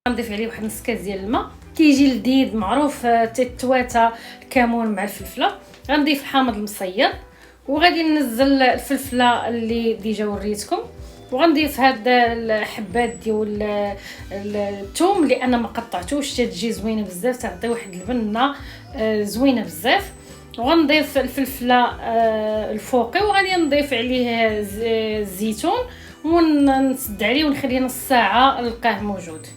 غنضيف عليه واحد نص كاس ديال الماء، كيجي لذيذ معروف. تتواتا الكمون مع الفلفله. غنضيف حامض المصير، وغادي ننزل الفلفله اللي ديجا وريتكم، وغنضيف هاد الحبات ديال الثوم اللي انا ما قطعتوش، تجي زوينه بزاف، تعطي واحد البنه زوينه بزاف. وغنضيف الفلفله الفوقي، وغادي نضيف عليه الزيتون ونسد عليه ونخليه نص ساعه نلقاه موجود.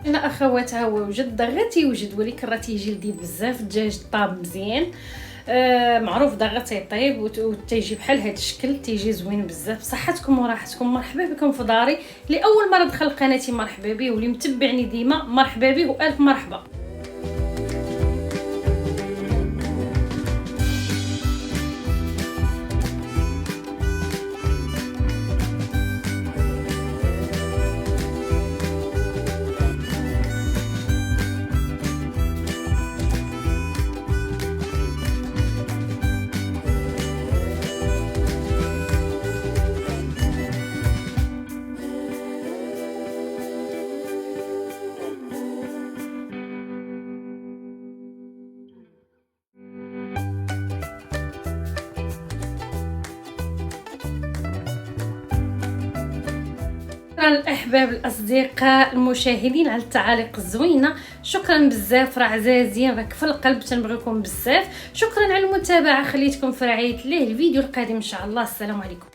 انا اخواتها هو وجد غير تيوجد، ولكن راه تيجي لذيذ بزاف. الدجاج طاب مزيان، معروف دغيا تيطيب وتيجي بحال هذا الشكل، تيجي زوين بزاف. صحتكم وراحتكم. مرحبا بكم في داري. لاول مره دخل قناتي مرحبا به، واللي متبعني ديما مرحبا به والف مرحبا. شكرا الاحباب الاصدقاء المشاهدين على التعاليق الزوينه، شكرا بزاف، راه عزازين، راك في القلب، تنبغيكم بزاف. شكرا على المتابعه، خليتكم في رعايه الله. الفيديو القادم ان شاء الله. السلام عليكم.